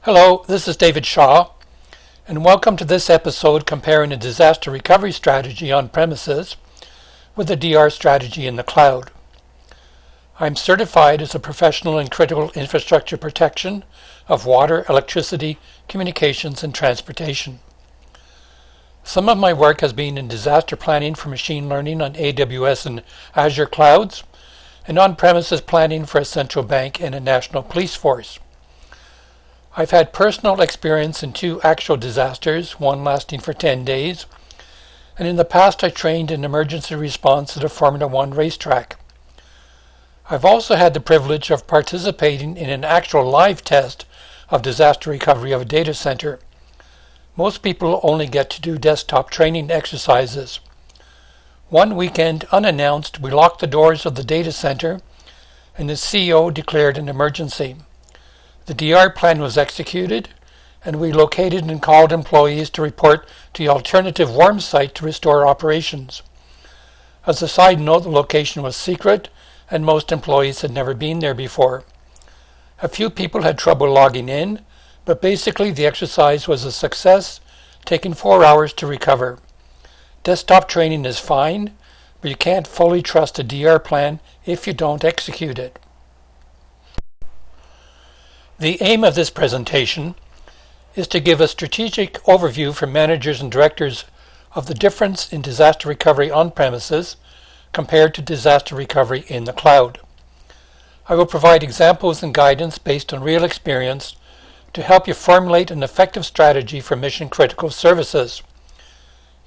Hello, this is David Shaw, and welcome to this episode comparing a disaster recovery strategy on premises with a DR strategy in the cloud. I'm certified as a professional in critical infrastructure protection of water, electricity, communications, and transportation. Some of my work has been in disaster planning for machine learning on AWS and Azure clouds, and on-premises planning for a central bank and a national police force. I've had personal experience in 2 actual disasters, one lasting for 10 days, and in the past I trained in emergency response at a Formula One racetrack. I've also had the privilege of participating in an actual live test of disaster recovery of a data center. Most people only get to do desktop training exercises. One weekend, unannounced, we locked the doors of the data center and the CEO declared an emergency. The DR plan was executed, and we located and called employees to report to the alternative warm site to restore operations. As a side note, the location was secret, and most employees had never been there before. A few people had trouble logging in, but basically the exercise was a success, taking 4 hours to recover. Desktop training is fine, but you can't fully trust a DR plan if you don't execute it. The aim of this presentation is to give a strategic overview for managers and directors of the difference in disaster recovery on premises compared to disaster recovery in the cloud. I will provide examples and guidance based on real experience to help you formulate an effective strategy for mission-critical services.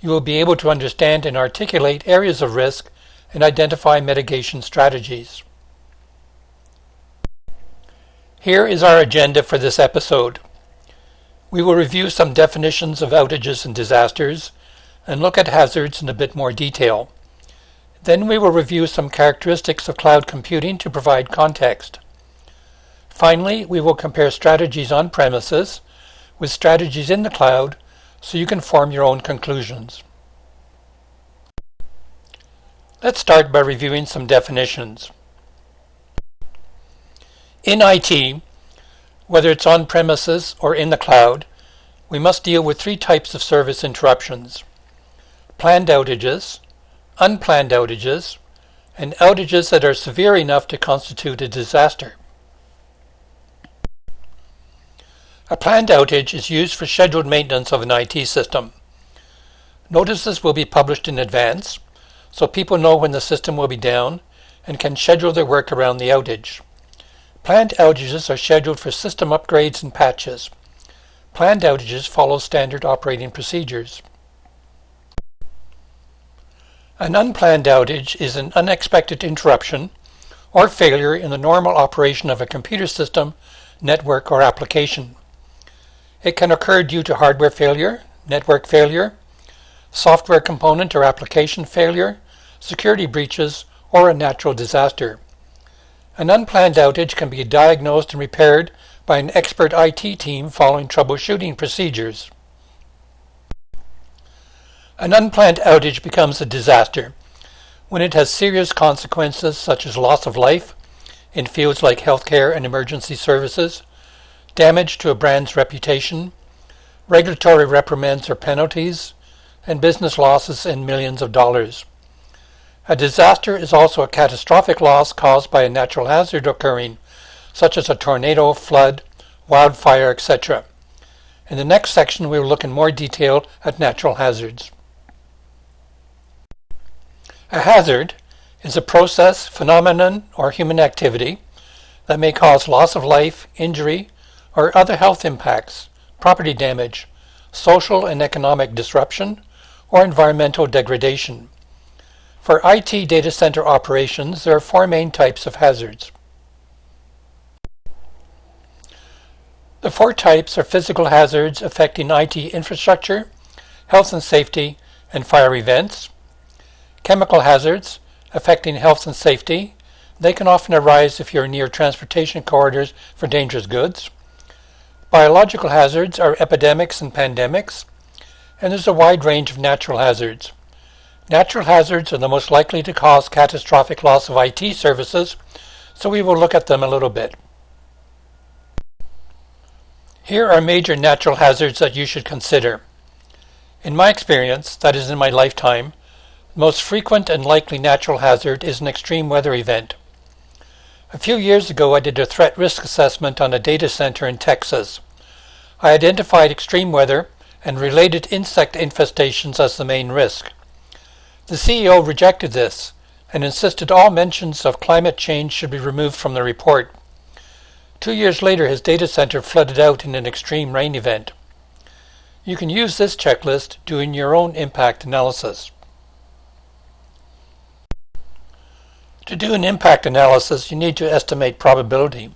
You will be able to understand and articulate areas of risk and identify mitigation strategies. Here is our agenda for this episode. We will review some definitions of outages and disasters and look at hazards in a bit more detail. Then we will review some characteristics of cloud computing to provide context. Finally, we will compare strategies on premises with strategies in the cloud so you can form your own conclusions. Let's start by reviewing some definitions. In IT, whether it's on premises or in the cloud, we must deal with 3 types of service interruptions: planned outages, unplanned outages, and outages that are severe enough to constitute a disaster. A planned outage is used for scheduled maintenance of an IT system. Notices will be published in advance, so people know when the system will be down and can schedule their work around the outage. Planned outages are scheduled for system upgrades and patches. Planned outages follow standard operating procedures. An unplanned outage is an unexpected interruption or failure in the normal operation of a computer system, network, or application. It can occur due to hardware failure, network failure, software component or application failure, security breaches, or a natural disaster. An unplanned outage can be diagnosed and repaired by an expert IT team following troubleshooting procedures. An unplanned outage becomes a disaster when it has serious consequences such as loss of life in fields like healthcare and emergency services, damage to a brand's reputation, regulatory reprimands or penalties, and business losses in millions of dollars. A disaster is also a catastrophic loss caused by a natural hazard occurring, such as a tornado, flood, wildfire, etc. In the next section, we will look in more detail at natural hazards. A hazard is a process, phenomenon, or human activity that may cause loss of life, injury, or other health impacts, property damage, social and economic disruption, or environmental degradation. For IT data center operations, there are 4 main types of hazards. The 4 types are physical hazards affecting IT infrastructure, health and safety, and fire events. Chemical hazards affecting health and safety. They can often arise if you're near transportation corridors for dangerous goods. Biological hazards are epidemics and pandemics. And there's a wide range of natural hazards. Natural hazards are the most likely to cause catastrophic loss of IT services, so we will look at them a little bit. Here are major natural hazards that you should consider. In my experience, that is in my lifetime, the most frequent and likely natural hazard is an extreme weather event. A few years ago I did a threat risk assessment on a data center in Texas. I identified extreme weather and related insect infestations as the main risk. The CEO rejected this and insisted all mentions of climate change should be removed from the report. 2 years later, his data center flooded out in an extreme rain event. You can use this checklist doing your own impact analysis. To do an impact analysis, you need to estimate probability.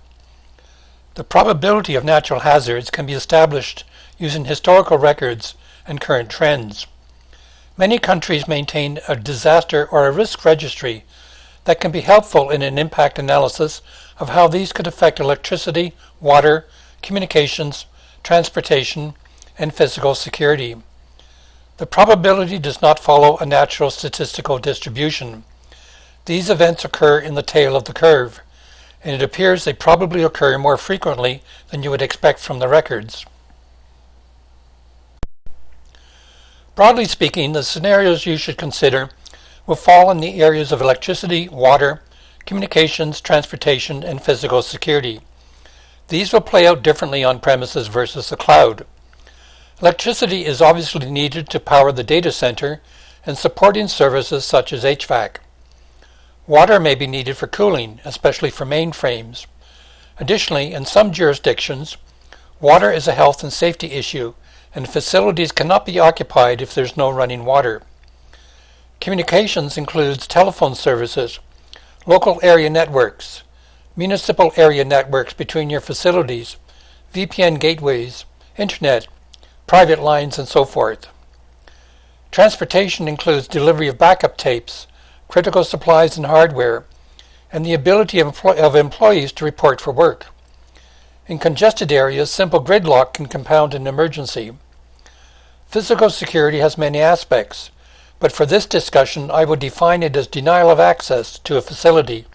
The probability of natural hazards can be established using historical records and current trends. Many countries maintain a disaster or a risk registry that can be helpful in an impact analysis of how these could affect electricity, water, communications, transportation, and physical security. The probability does not follow a natural statistical distribution. These events occur in the tail of the curve, and it appears they probably occur more frequently than you would expect from the records. Broadly speaking, the scenarios you should consider will fall in the areas of electricity, water, communications, transportation, and physical security. These will play out differently on premises versus the cloud. Electricity is obviously needed to power the data center and supporting services such as HVAC. Water may be needed for cooling, especially for mainframes. Additionally, in some jurisdictions, water is a health and safety issue, and facilities cannot be occupied if there's no running water. Communications includes telephone services, local area networks, municipal area networks between your facilities, VPN gateways, internet, private lines, and so forth. Transportation includes delivery of backup tapes, critical supplies and hardware, and the ability of employees to report for work. In congested areas, simple gridlock can compound an emergency. Physical security has many aspects, but for this discussion I would define it as denial of access to a facility.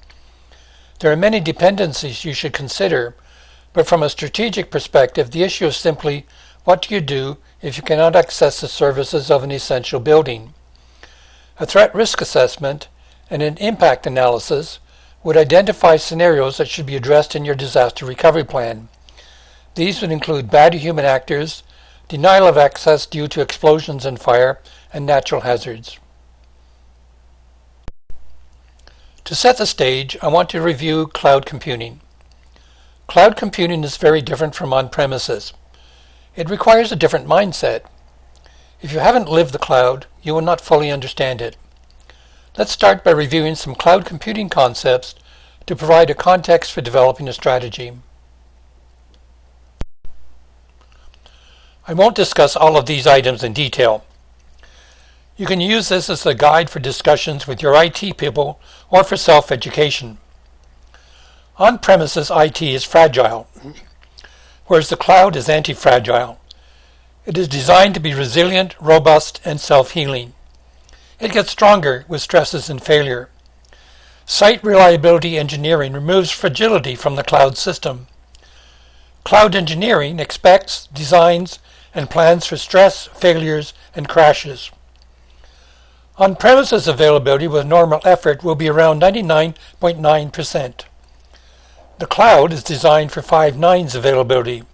There are many dependencies you should consider, but from a strategic perspective, the issue is simply, what do you do if you cannot access the services of an essential building? A threat risk assessment and an impact analysis would identify scenarios that should be addressed in your disaster recovery plan. These would include bad human actors, denial of access due to explosions and fire, and natural hazards. To set the stage, I want to review cloud computing. Cloud computing is very different from on-premises. It requires a different mindset. If you haven't lived the cloud, you will not fully understand it. Let's start by reviewing some cloud computing concepts to provide a context for developing a strategy. I won't discuss all of these items in detail. You can use this as a guide for discussions with your IT people or for self-education. On-premises IT is fragile, whereas the cloud is anti-fragile. It is designed to be resilient, robust, and self-healing. It gets stronger with stresses and failure. Site reliability engineering removes fragility from the cloud system. Cloud engineering expects, designs, and plans for stress, failures, and crashes. On-premises availability with normal effort will be around 99.9%. The cloud is designed for 5 nines availability.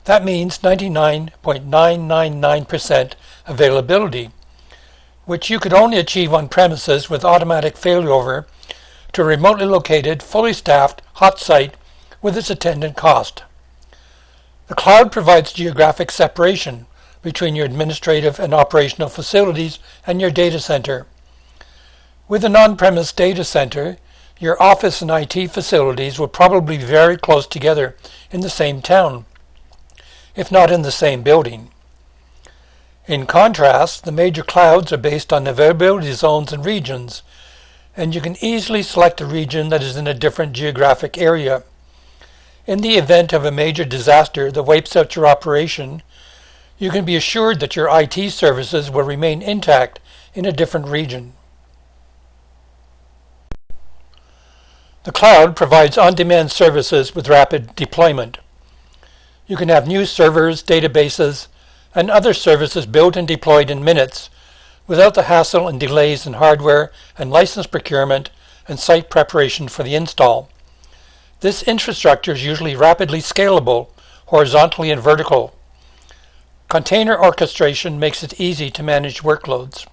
That means 99.999% availability, which you could only achieve on premises with automatic failover to a remotely located, fully staffed, hot site with its attendant cost. The cloud provides geographic separation between your administrative and operational facilities and your data center. With an on-premise data center, your office and IT facilities will probably be very close together in the same town, if not in the same building. In contrast, the major clouds are based on availability zones and regions, and you can easily select a region that is in a different geographic area. In the event of a major disaster that wipes out your operation, you can be assured that your IT services will remain intact in a different region. The cloud provides on-demand services with rapid deployment. You can have new servers, databases, and other services built and deployed in minutes without the hassle and delays in hardware and license procurement and site preparation for the install. This infrastructure is usually rapidly scalable, horizontally and vertical. Container orchestration makes it easy to manage workloads.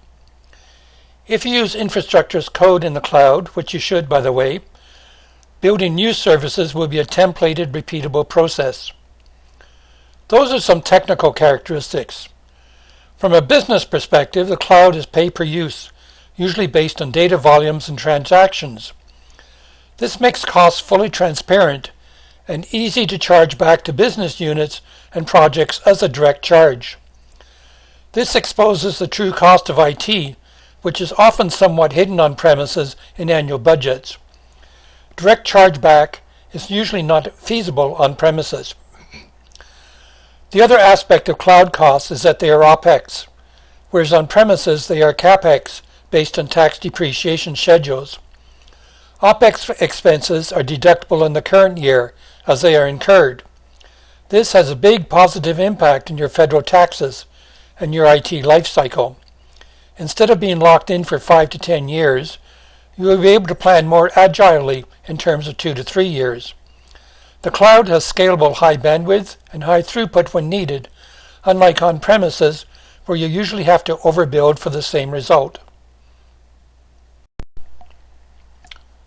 If you use infrastructure as code in the cloud, which you should, by the way, building new services will be a templated, repeatable process. Those are some technical characteristics. From a business perspective, the cloud is pay per use, usually based on data volumes and transactions. This makes costs fully transparent and easy to charge back to business units and projects as a direct charge. This exposes the true cost of IT, which is often somewhat hidden on premises in annual budgets. Direct chargeback is usually not feasible on premises. The other aspect of cloud costs is that they are OPEX, whereas on premises they are CAPEX based on tax depreciation schedules. OPEX expenses are deductible in the current year as they are incurred. This has a big positive impact on your federal taxes and your IT life cycle. Instead of being locked in for 5 to 10 years, you will be able to plan more agilely in terms of 2 to 3 years. The cloud has scalable high bandwidth and high throughput when needed, unlike on premises where you usually have to overbuild for the same result.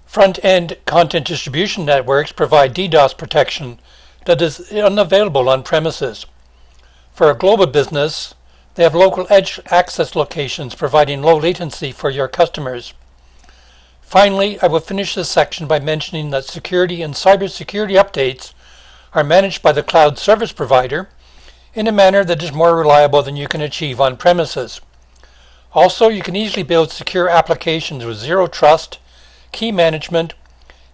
Front-end content distribution networks provide DDoS protection that is unavailable on premises. For a global business, they have local edge access locations providing low latency for your customers. Finally, I will finish this section by mentioning that security and cybersecurity updates are managed by the cloud service provider in a manner that is more reliable than you can achieve on premises. Also, you can easily build secure applications with zero trust, key management,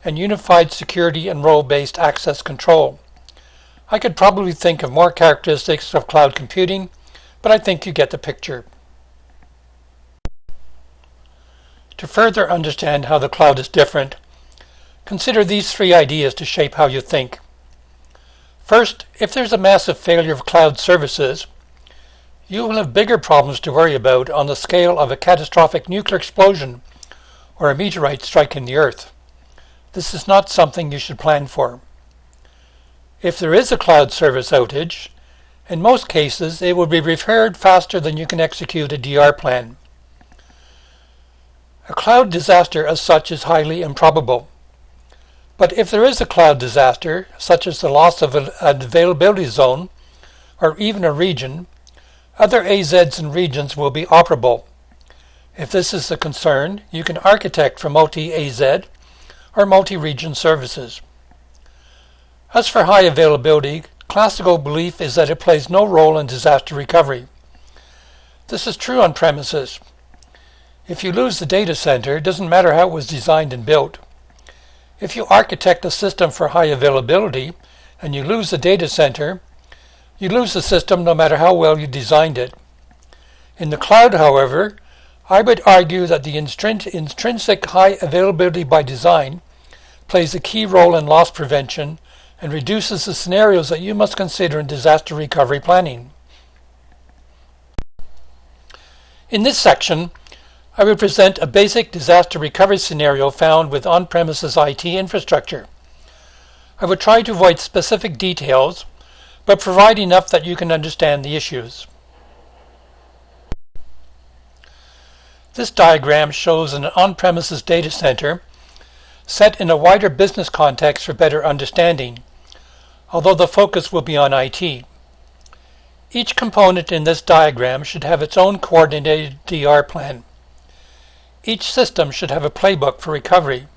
and unified security and role-based access control. I could probably think of more characteristics of cloud computing, but I think you get the picture. To further understand how the cloud is different, consider these 3 ideas to shape how you think. First, if there's a massive failure of cloud services, you will have bigger problems to worry about on the scale of a catastrophic nuclear explosion or a meteorite striking the Earth. This is not something you should plan for. If there is a cloud service outage, in most cases it will be repaired faster than you can execute a DR plan. A cloud disaster as such is highly improbable. But if there is a cloud disaster, such as the loss of an availability zone or even a region, other AZs and regions will be operable. If this is a concern, you can architect for multi-AZ or multi-region services. As for high availability, classical belief is that it plays no role in disaster recovery. This is true on premises. If you lose the data center, it doesn't matter how it was designed and built. If you architect a system for high availability and you lose the data center, you lose the system no matter how well you designed it. In the cloud, however, I would argue that the intrinsic high availability by design plays a key role in loss prevention and reduces the scenarios that you must consider in disaster recovery planning. In this section, I will present a basic disaster recovery scenario found with on-premises IT infrastructure. I will try to avoid specific details, but provide enough that you can understand the issues. This diagram shows an on-premises data center set in a wider business context for better understanding, although the focus will be on IT. Each component in this diagram should have its own coordinated DR plan. Each system should have a playbook for recovery.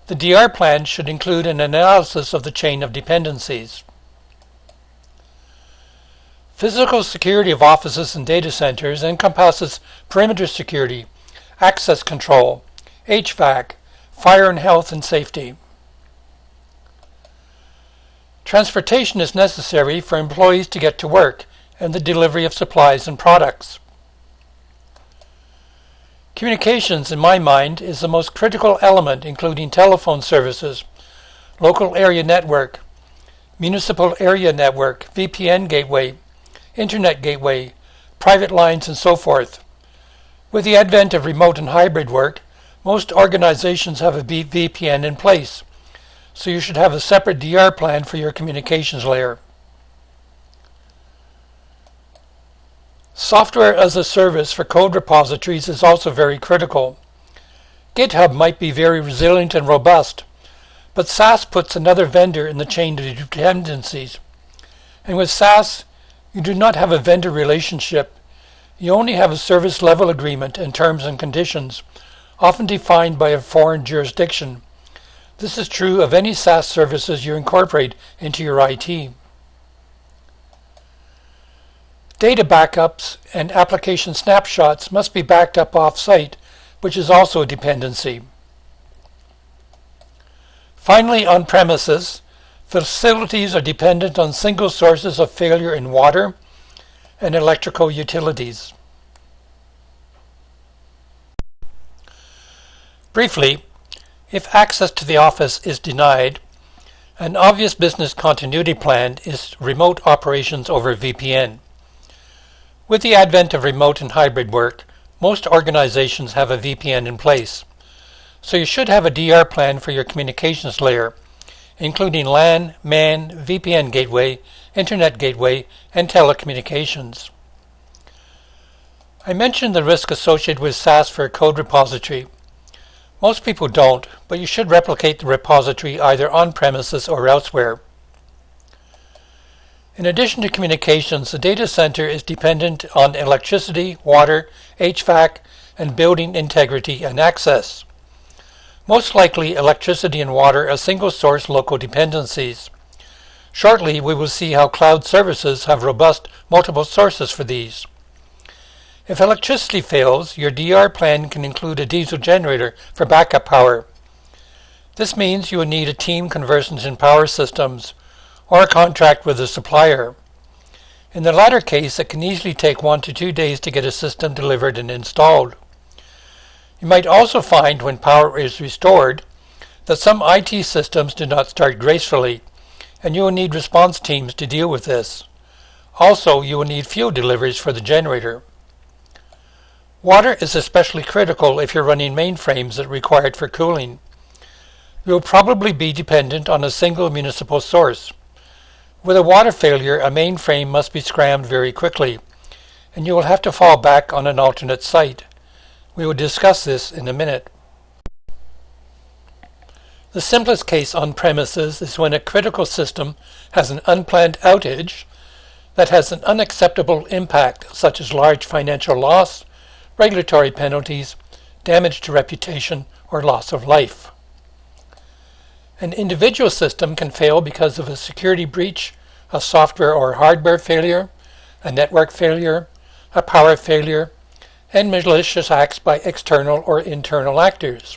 The DR plan should include an analysis of the chain of dependencies. Physical security of offices and data centers encompasses perimeter security, access control, HVAC, fire and health and safety. Transportation is necessary for employees to get to work and the delivery of supplies and products. Communications, in my mind, is the most critical element, including telephone services, local area network, municipal area network, VPN gateway, internet gateway, private lines, and so forth. With the advent of remote and hybrid work, most organizations have a VPN in place, so you should have a separate DR plan for your communications layer. Software as a service for code repositories is also very critical. GitHub might be very resilient and robust, but SaaS puts another vendor in the chain of dependencies. And with SaaS, you do not have a vendor relationship. You only have a service level agreement and terms and conditions, often defined by a foreign jurisdiction. This is true of any SaaS services you incorporate into your IT. Data backups and application snapshots must be backed up off-site, which is also a dependency. Finally, on premises, facilities are dependent on single sources of failure in water and electrical utilities. Briefly, if access to the office is denied, an obvious business continuity plan is remote operations over VPN. With the advent of remote and hybrid work, most organizations have a VPN in place, so you should have a DR plan for your communications layer, including LAN, MAN, VPN gateway, internet gateway, and telecommunications. I mentioned the risk associated with SaaS for a code repository. Most people don't, but you should replicate the repository either on-premises or elsewhere. In addition to communications, the data center is dependent on electricity, water, HVAC, and building integrity and access. Most likely, electricity and water are single-source local dependencies. Shortly, we will see how cloud services have robust multiple sources for these. If electricity fails, your DR plan can include a diesel generator for backup power. This means you will need a team conversant in power systems, or a contract with a supplier. In the latter case, it can easily take 1 to 2 days to get a system delivered and installed. You might also find when power is restored that some IT systems do not start gracefully, and you will need response teams to deal with this. Also, you will need fuel deliveries for the generator. Water is especially critical if you're running mainframes that are required for cooling. You will probably be dependent on a single municipal source. With a water failure, a mainframe must be scrammed very quickly, and you will have to fall back on an alternate site. We will discuss this in a minute. The simplest case on premises is when a critical system has an unplanned outage that has an unacceptable impact, such as large financial loss, regulatory penalties, damage to reputation, or loss of life. An individual system can fail because of a security breach, a software or hardware failure, a network failure, a power failure, and malicious acts by external or internal actors.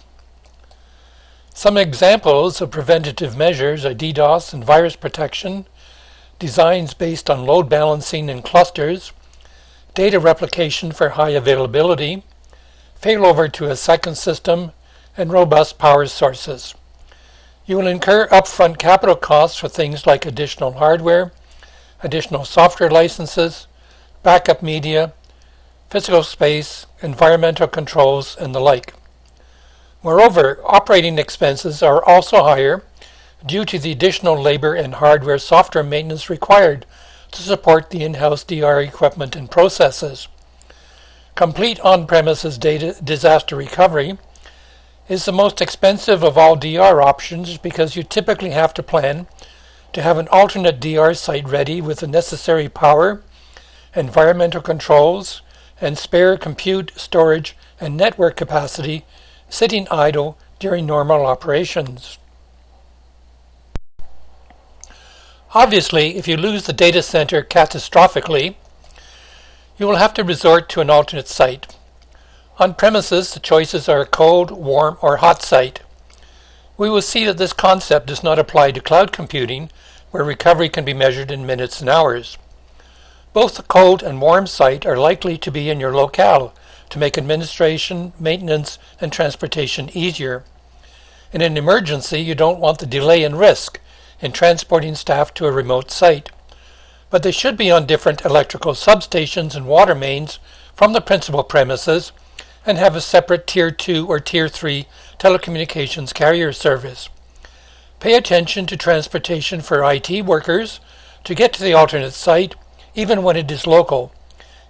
Some examples of preventative measures are DDoS and virus protection, designs based on load balancing in clusters, data replication for high availability, failover to a second system, and robust power sources. You will incur upfront capital costs for things like additional hardware, additional software licenses, backup media, physical space, environmental controls, and the like. Moreover, operating expenses are also higher due to the additional labor and hardware software maintenance required to support the in-house DR equipment and processes. Complete on-premises data disaster recovery is the most expensive of all DR options because you typically have to plan to have an alternate DR site ready with the necessary power, environmental controls, and spare compute, storage, and network capacity sitting idle during normal operations. Obviously, if you lose the data center catastrophically, you will have to resort to an alternate site. On premises, the choices are a cold, warm, or hot site. We will see that this concept does not apply to cloud computing, where recovery can be measured in minutes and hours. Both the cold and warm site are likely to be in your locale to make administration, maintenance, and transportation easier. In an emergency, you don't want the delay and risk in transporting staff to a remote site, but they should be on different electrical substations and water mains from the principal premises and have a separate Tier 2 or Tier 3 telecommunications carrier service. Pay attention to transportation for IT workers to get to the alternate site, even when it is local.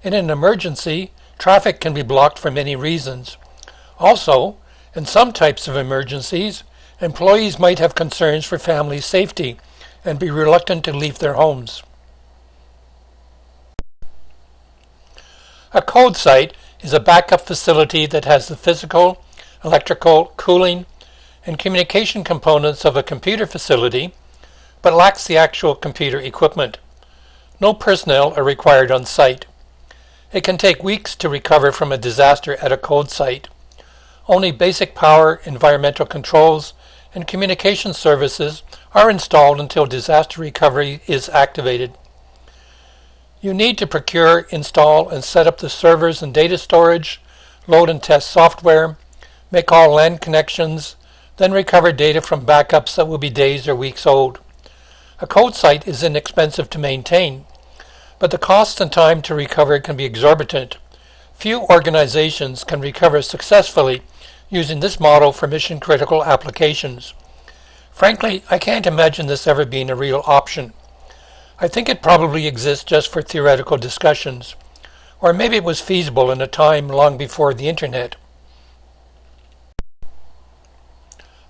In an emergency, traffic can be blocked for many reasons. Also, in some types of emergencies, employees might have concerns for family safety and be reluctant to leave their homes. A code site is a backup facility that has the physical, electrical, cooling, and communication components of a computer facility, but lacks the actual computer equipment. No personnel are required on site. It can take weeks to recover from a disaster at a code site. Only basic power, environmental controls, and communication services are installed until disaster recovery is activated. You need to procure, install, and set up the servers and data storage, load and test software, make all LAN connections, then recover data from backups that will be days or weeks old. A code site is inexpensive to maintain, but the cost and time to recover can be exorbitant. Few organizations can recover successfully using this model for mission-critical applications. Frankly, I can't imagine this ever being a real option. I think it probably exists just for theoretical discussions, or maybe it was feasible in a time long before the internet.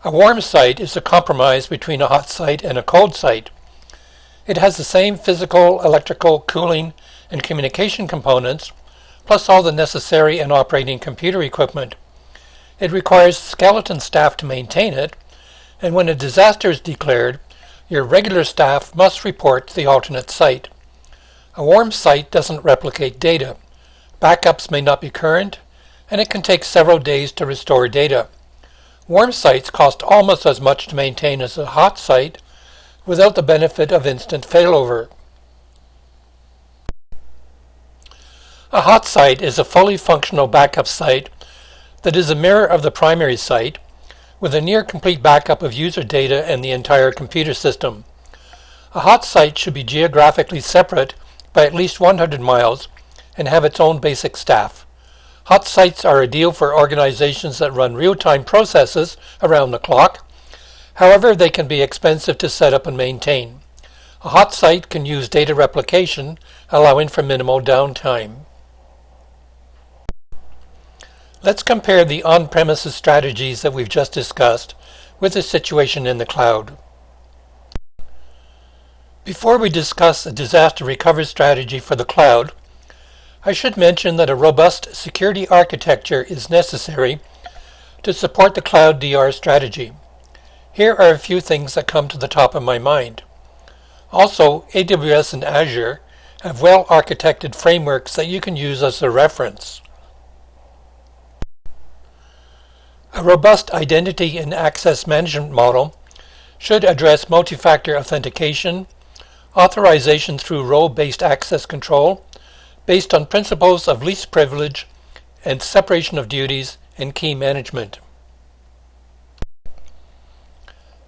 A warm site is a compromise between a hot site and a cold site. It has the same physical, electrical, cooling, and communication components, plus all the necessary and operating computer equipment. It requires skeleton staff to maintain it, and when a disaster is declared, your regular staff must report to the alternate site. A warm site doesn't replicate data. Backups may not be current, and it can take several days to restore data. Warm sites cost almost as much to maintain as a hot site, without the benefit of instant failover. A hot site is a fully functional backup site that is a mirror of the primary site, with a near-complete backup of user data and the entire computer system. A hot site should be geographically separate by at least 100 miles and have its own basic staff. Hot sites are ideal for organizations that run real-time processes around the clock. However, they can be expensive to set up and maintain. A hot site can use data replication, allowing for minimal downtime. Let's compare the on-premises strategies that we've just discussed with the situation in the cloud. Before we discuss a disaster recovery strategy for the cloud, I should mention that a robust security architecture is necessary to support the cloud DR strategy. Here are a few things that come to the top of my mind. Also, AWS and Azure have well-architected frameworks that you can use as a reference. A robust identity and access management model should address multi-factor authentication, authorization through role-based access control, based on principles of least privilege and separation of duties and key management.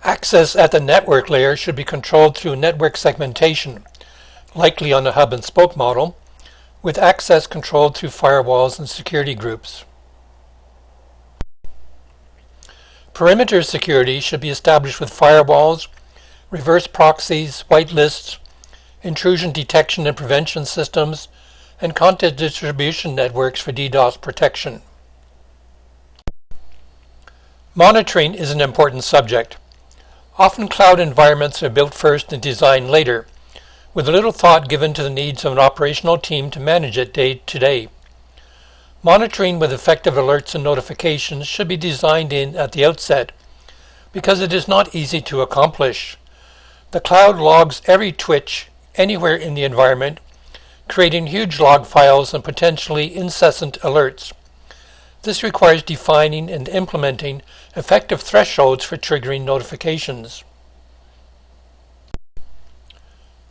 Access at the network layer should be controlled through network segmentation, likely on a hub and spoke model, with access controlled through firewalls and security groups. Perimeter security should be established with firewalls, reverse proxies, whitelists, intrusion detection and prevention systems, and content distribution networks for DDoS protection. Monitoring is an important subject. Often cloud environments are built first and designed later, with little thought given to the needs of an operational team to manage it day to day. Monitoring with effective alerts and notifications should be designed in at the outset, because it is not easy to accomplish. The cloud logs every twitch anywhere in the environment, creating huge log files and potentially incessant alerts. This requires defining and implementing effective thresholds for triggering notifications.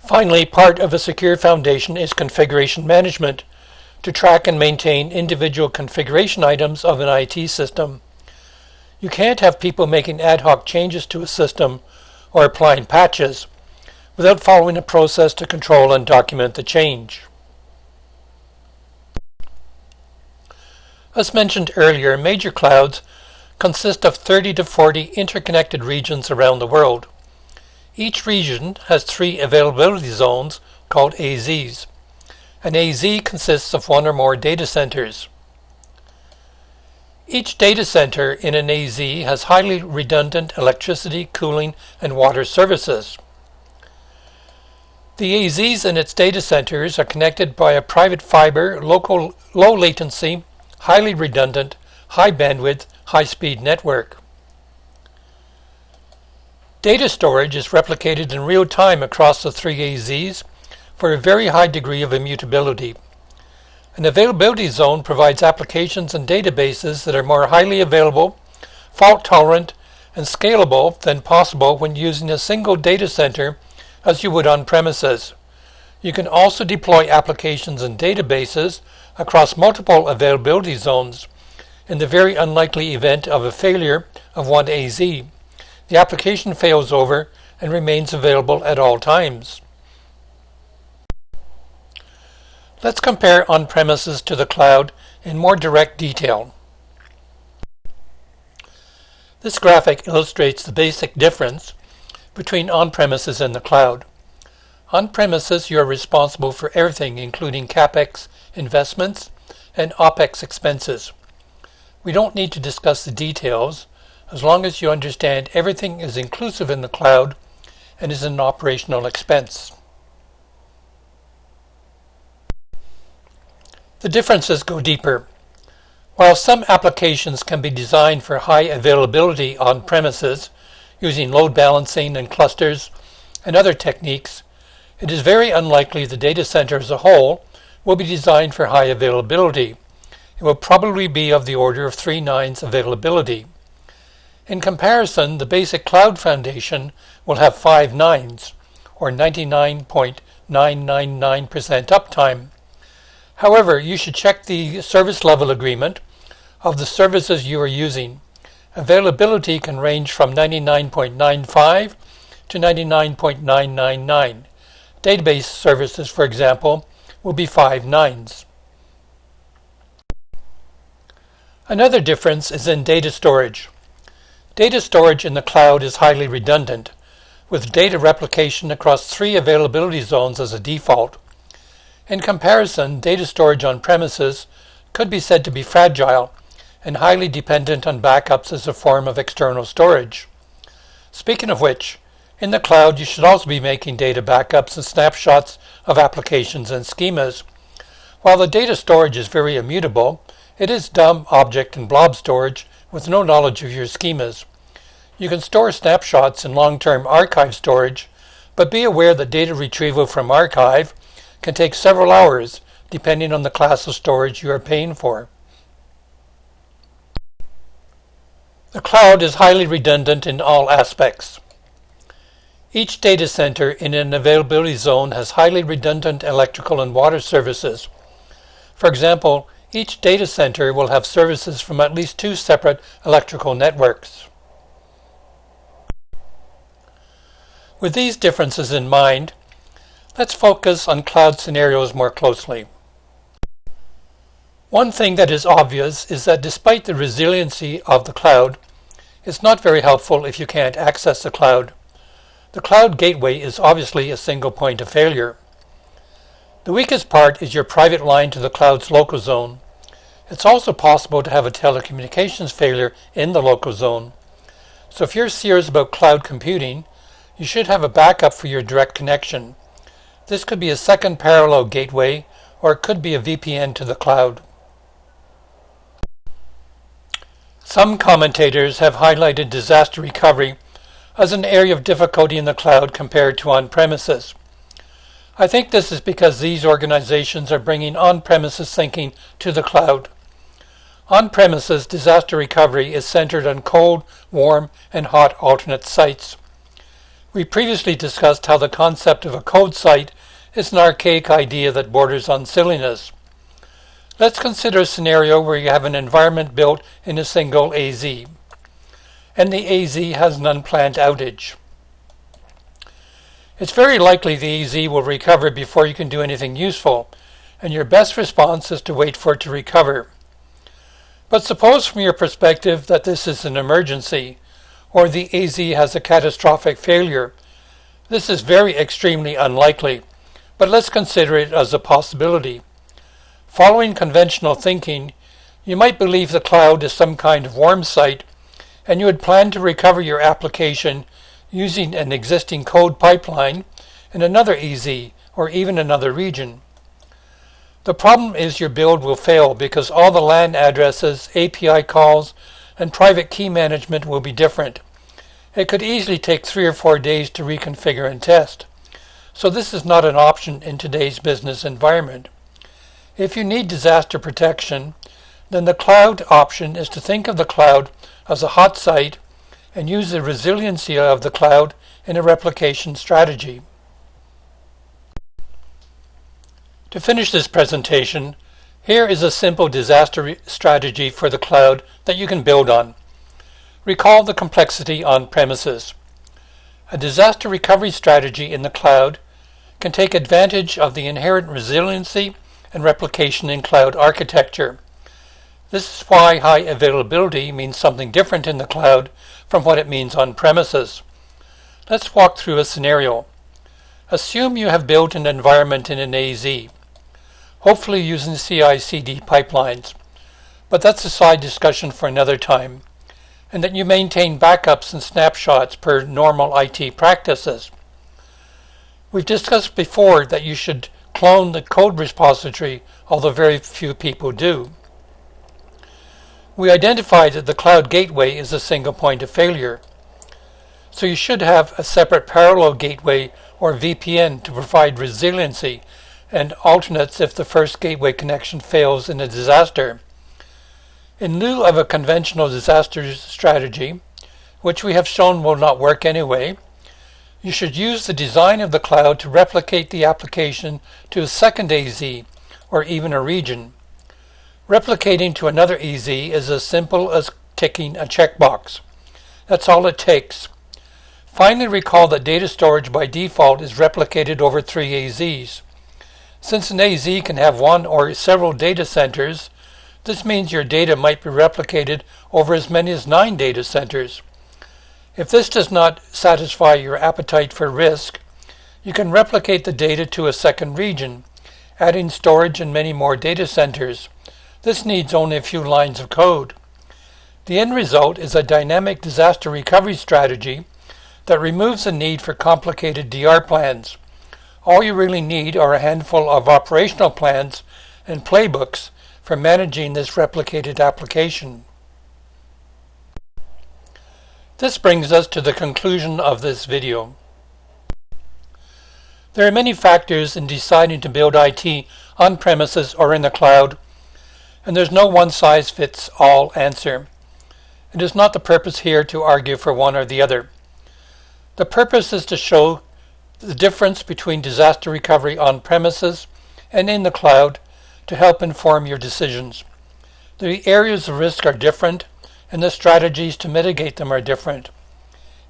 Finally, part of a secure foundation is configuration management, to track and maintain individual configuration items of an IT system. You can't have people making ad hoc changes to a system or applying patches without following a process to control and document the change. As mentioned earlier, major clouds consist of 30 to 40 interconnected regions around the world. Each region has 3 availability zones called AZs. An AZ consists of 1 or more data centers. Each data center in an AZ has highly redundant electricity, cooling, and water services. The AZs in its data centers are connected by a private fiber, low latency, highly redundant, high bandwidth, high-speed network. Data storage is replicated in real time across the 3 AZs for a very high degree of immutability. An availability zone provides applications and databases that are more highly available, fault-tolerant, and scalable than possible when using a single data center as you would on premises. You can also deploy applications and databases across multiple availability zones. In the very unlikely event of a failure of one AZ, the application fails over and remains available at all times. Let's compare on-premises to the cloud in more direct detail. This graphic illustrates the basic difference between on-premises and the cloud. On-premises, you are responsible for everything, including CapEx investments and OpEx expenses. We don't need to discuss the details as long as you understand everything is inclusive in the cloud and is an operational expense. The differences go deeper. While some applications can be designed for high availability on premises using load balancing and clusters and other techniques, it is very unlikely the data center as a whole will be designed for high availability. It will probably be of the order of 3 nines availability. In comparison, the basic cloud foundation will have 5 nines, or 99.999% uptime. However, you should check the service level agreement of the services you are using. Availability can range from 99.95 to 99.999. Database services, for example, will be 5 nines. Another difference is in data storage. Data storage in the cloud is highly redundant, with data replication across 3 availability zones as a default. In comparison, data storage on premises could be said to be fragile and highly dependent on backups as a form of external storage. Speaking of which, in the cloud you should also be making data backups and snapshots of applications and schemas. While the data storage is very immutable, it is dumb, object, and blob storage with no knowledge of your schemas. You can store snapshots in long-term archive storage, but be aware that data retrieval from archive can take several hours, depending on the class of storage you are paying for. The cloud is highly redundant in all aspects. Each data center in an availability zone has highly redundant electrical and water services. For example, each data center will have services from at least 2 separate electrical networks. With these differences in mind, let's focus on cloud scenarios more closely. One thing that is obvious is that despite the resiliency of the cloud, it's not very helpful if you can't access the cloud. The cloud gateway is obviously a single point of failure. The weakest part is your private line to the cloud's local zone. It's also possible to have a telecommunications failure in the local zone. So if you're serious about cloud computing, you should have a backup for your direct connection. This could be a second parallel gateway, or it could be a VPN to the cloud. Some commentators have highlighted disaster recovery as an area of difficulty in the cloud compared to on-premises. I think this is because these organizations are bringing on-premises thinking to the cloud. On-premises disaster recovery is centered on cold, warm, and hot alternate sites. We previously discussed how the concept of a cold site is an archaic idea that borders on silliness. Let's consider a scenario where you have an environment built in a single AZ, and the AZ has an unplanned outage. It's very likely the AZ will recover before you can do anything useful, and your best response is to wait for it to recover. But suppose from your perspective that this is an emergency, or the AZ has a catastrophic failure. This is very extremely unlikely, but let's consider it as a possibility. Following conventional thinking, you might believe the cloud is some kind of worm site, and you would plan to recover your application using an existing code pipeline in another AZ or even another region. The problem is your build will fail because all the LAN addresses, API calls, and private key management will be different. It could easily take 3 or 4 days to reconfigure and test. So this is not an option in today's business environment. If you need disaster protection, then the cloud option is to think of the cloud as a hot site and use the resiliency of the cloud in a replication strategy. To finish this presentation, here is a simple disaster strategy for the cloud that you can build on. Recall the complexity on premises. A disaster recovery strategy in the cloud can take advantage of the inherent resiliency and replication in cloud architecture. This is why high availability means something different in the cloud from what it means on premises. Let's walk through a scenario. Assume you have built an environment in an AZ, hopefully using CI/CD pipelines, but that's a side discussion for another time, and that you maintain backups and snapshots per normal IT practices. We've discussed before that you should clone the code repository, although very few people do. We identified that the cloud gateway is a single point of failure. So you should have a separate parallel gateway or VPN to provide resiliency and alternates if the first gateway connection fails in a disaster. In lieu of a conventional disaster strategy, which we have shown will not work anyway, you should use the design of the cloud to replicate the application to a second AZ or even a region. Replicating to another AZ is as simple as ticking a checkbox. That's all it takes. Finally, recall that data storage by default is replicated over 3 AZs. Since an AZ can have one or several data centers, this means your data might be replicated over as many as 9 data centers. If this does not satisfy your appetite for risk, you can replicate the data to a second region, adding storage and many more data centers. This needs only a few lines of code. The end result is a dynamic disaster recovery strategy that removes the need for complicated DR plans. All you really need are a handful of operational plans and playbooks for managing this replicated application. This brings us to the conclusion of this video. There are many factors in deciding to build IT on premises or in the cloud, and there's no one-size-fits-all answer. It is not the purpose here to argue for one or the other. The purpose is to show the difference between disaster recovery on premises and in the cloud to help inform your decisions. The areas of risk are different, and the strategies to mitigate them are different.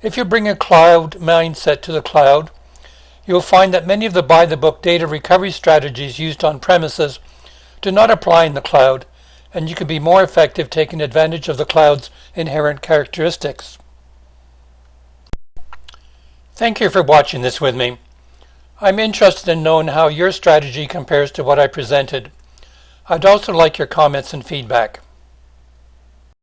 If you bring a cloud mindset to the cloud, you'll find that many of the by-the-book data recovery strategies used on premises do not apply in the cloud, and you can be more effective taking advantage of the cloud's inherent characteristics. Thank you for watching this with me. I'm interested in knowing how your strategy compares to what I presented. I'd also like your comments and feedback.